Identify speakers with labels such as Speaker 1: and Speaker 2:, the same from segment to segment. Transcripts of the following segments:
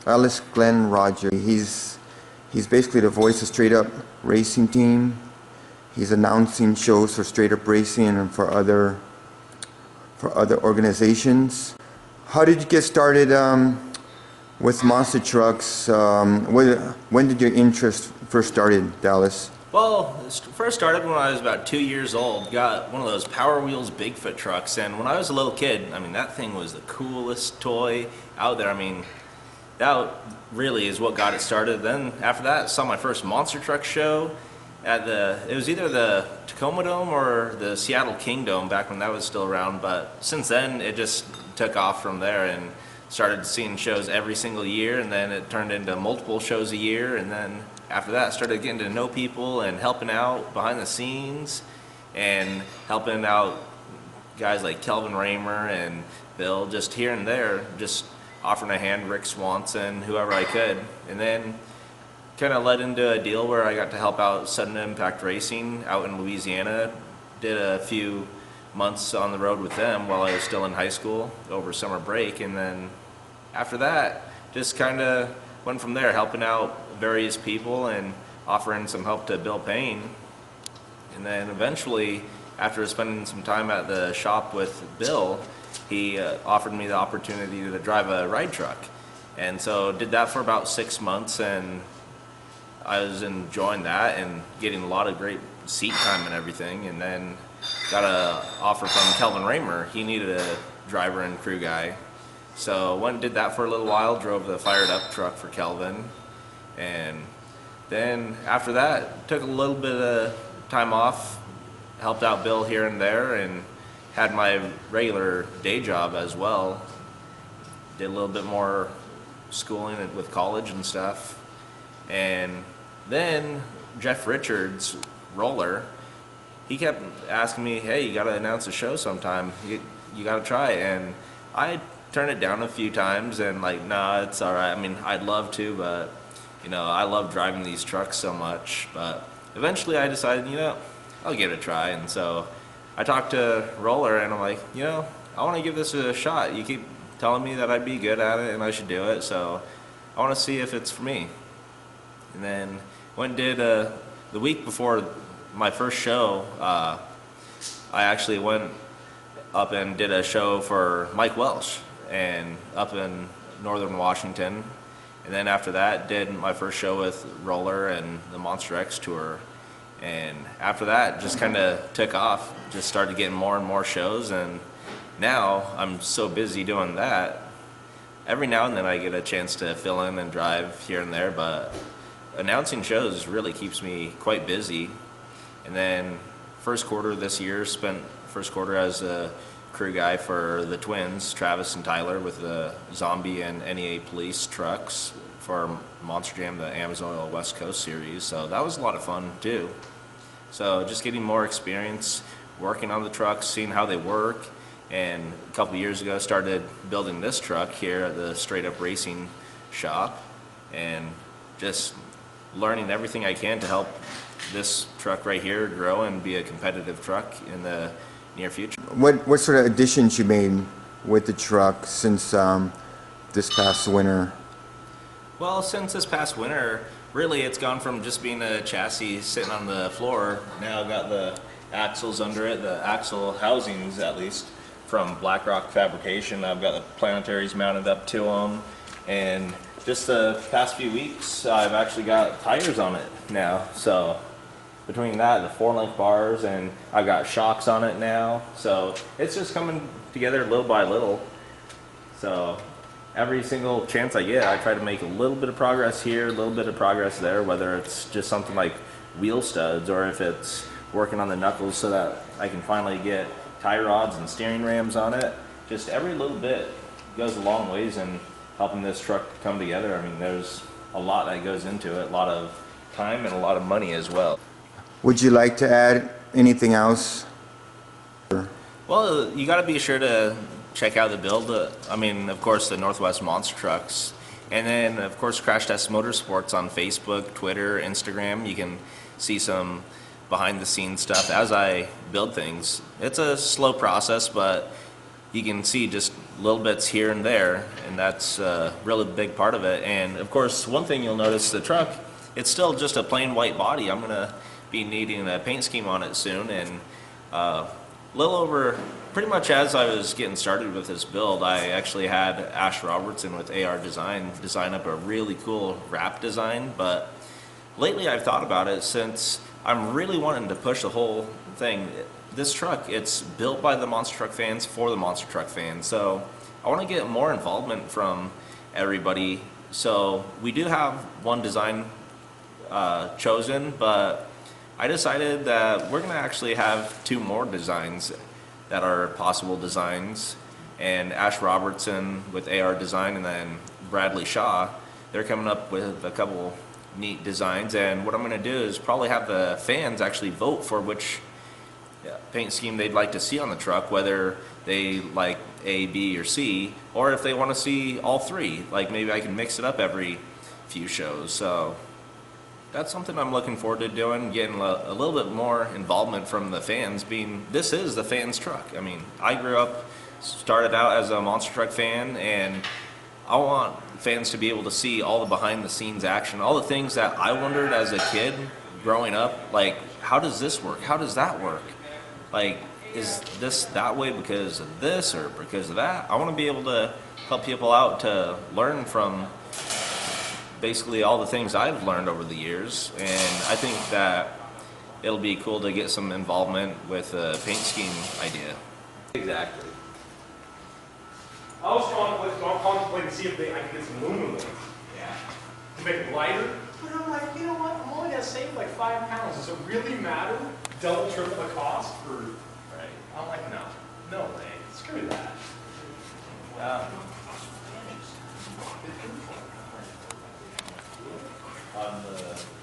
Speaker 1: Dallas Glenn-Rogers. He's basically the voice of Straight Up Racing Team. He's announcing shows for Straight Up Racing and for other organizations. How did you get started with monster trucks? When did your interest first started, Dallas?
Speaker 2: Well, it first started when I was about 2 years old. Got one of those Power Wheels Bigfoot trucks, and when I was a little kid, I mean, that thing was the coolest toy out there. I mean, that really is what got it started. Then after that, I saw my first monster truck show at it was either the Tacoma Dome or the Seattle King Dome back when that was still around. But since then, it just took off from there and started seeing shows every single year, and then it turned into multiple shows a year, and then after that, started getting to know people and helping out behind the scenes and helping out guys like Kelvin Raymer and Bill, just here and there, just offering a hand, Rick Swanson, whoever I could. And then kind of led into a deal where I got to help out Sudden Impact Racing out in Louisiana. Did a few months on the road with them while I was still in high school over summer break. And then after that, just kind of went from there, helping out various people and offering some help to Bill Payne. And then eventually, after spending some time at the shop with Bill, he offered me the opportunity to drive a ride truck. And so did that for about 6 months, and I was enjoying that and getting a lot of great seat time and everything. And then got an offer from Kelvin Raymer. He needed a driver and crew guy. So went and did that for a little while, drove the fired up truck for Kelvin. And then after that, took a little bit of time off, helped out Bill here and there, and had my regular day job as well. Did a little bit more schooling with college and stuff. And then Jeff Richards, Roller, he kept asking me, hey, you gotta announce a show sometime. You gotta try. And I turned it down a few times and like, nah, it's all right. I mean, I'd love to, but you know, I love driving these trucks so much. But eventually I decided, you know, I'll give it a try. And so I talked to Roller and I'm like, you know, I want to give this a shot. You keep telling me that I'd be good at it and I should do it, so I want to see if it's for me. And then went and did the week before my first show, I actually went up and did a show for Mike Welsh and up in northern Washington. And then after that, did my first show with Roller and the Monster X tour. And after that, just kind of took off, just started getting more and more shows. And now I'm so busy doing that. Every now and then I get a chance to fill in and drive here and there, but announcing shows really keeps me quite busy. And then first quarter this year, spent first quarter as a crew guy for the twins, Travis and Tyler, with the Zombie and NEA Police trucks for Monster Jam, the Amazon West Coast series. So that was a lot of fun too. So just getting more experience working on the trucks, seeing how they work. And a couple of years ago started building this truck here at the Straight Up Racing shop, and just learning everything I can to help this truck right here grow and be a competitive truck in the near future.
Speaker 1: What sort of additions you made with the truck since this past winter?
Speaker 2: Well, since this past winter, really it's gone from just being a chassis sitting on the floor. Now I've got the axles under it, the axle housings at least, from BlackRock Fabrication. I've got the planetaries mounted up to them, and just the past few weeks I've actually got tires on it now. So between that, the 4-link bars, and I've got shocks on it now. So it's just coming together little by little. So every single chance I get, I try to make a little bit of progress here, a little bit of progress there, whether it's just something like wheel studs or if it's working on the knuckles so that I can finally get tie rods and steering rams on it. Just every little bit goes a long ways in helping this truck come together. I mean, there's a lot that goes into it, a lot of time and a lot of money as well.
Speaker 1: Would you like to add anything else?
Speaker 2: Well, you got to be sure to check out the build. I mean, of course, the Northwest Monster Trucks. And then, of course, Crash Test Motorsports on Facebook, Twitter, Instagram. You can see some behind-the-scenes stuff as I build things. It's a slow process, but you can see just little bits here and there, and that's a really big part of it. And of course, one thing you'll notice, the truck, it's still just a plain white body. I'm gonna be needing a paint scheme on it soon, and little over, pretty much as I was getting started with this build, I actually had Ash Robertson with AR design up a really cool wrap design. But lately I've thought about it, since I'm really wanting to push the whole thing. This truck, it's built by the monster truck fans for the monster truck fans, so I want to get more involvement from everybody. So we do have one design chosen, but I decided that we're going to actually have 2 more designs that are possible designs, and Ash Robertson with AR design, and then Bradley Shaw, they're coming up with a couple neat designs. And what I'm going to do is probably have the fans actually vote for which paint scheme they'd like to see on the truck, whether they like A, B, or C, or if they want to see all 3. Like maybe I can mix it up every few shows. So that's something I'm looking forward to doing, getting a little bit more involvement from the fans, being this is the fans' truck. I mean, I grew up, started out as a monster truck fan, and I want fans to be able to see all the behind the scenes action, all the things that I wondered as a kid growing up, like how does this work? How does that work? Like, is this that way because of this or because of that? I want to be able to help people out to learn from basically all the things I've learned over the years, and I think that it'll be cool to get some involvement with a paint scheme idea.
Speaker 3: Exactly.
Speaker 4: I was contemplating to see if I could get some aluminum ones to make it lighter. But I'm like, you know what? I'm only gonna save like 5 pounds. Does it really matter? Double, triple the cost for? Right. I'm like, no way. Screw that.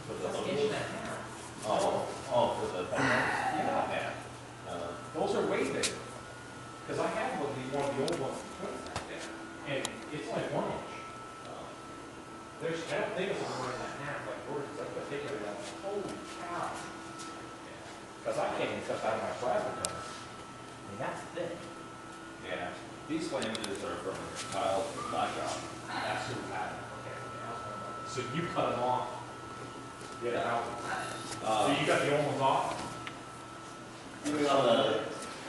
Speaker 3: For the logo? For the
Speaker 4: Yeah. Those are way bigger. Because I had one of the old ones back there, and it's like 1 inch. There's that thing is more than that half, like yours. It's like a big one. Holy cow! Because I can't even cut that out of my plasma cutter. I mean, that's thick.
Speaker 3: Yeah. These flanges are from Kyle's blackout.
Speaker 4: That's super pattern. Okay. So you cut them off. Yeah. So you got the old ones off.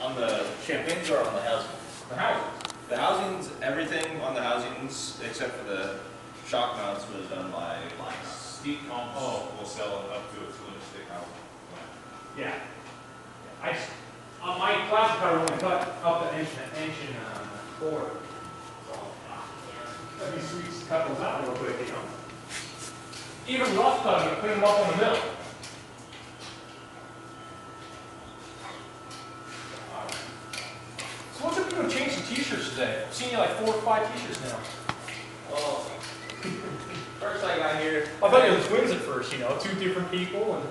Speaker 2: On the champagnes or on the housings?
Speaker 4: The housing.
Speaker 2: The housings, everything on the housings except for the shock mounts was done by
Speaker 5: Steve Combs will sell it up to a 2-inch thick housing.
Speaker 4: Yeah. My plasma cutter only cut up an inch and a quarter. So, that'd be sweet to cut those out real quick, you know. Even rough cutting it, clean them up on the mill. So what's up you doing changing t-shirts today? I've seen you like 4 or 5 t-shirts now.
Speaker 2: Well, first I got here.
Speaker 4: I thought you were twins at first, you know, 2 different people. And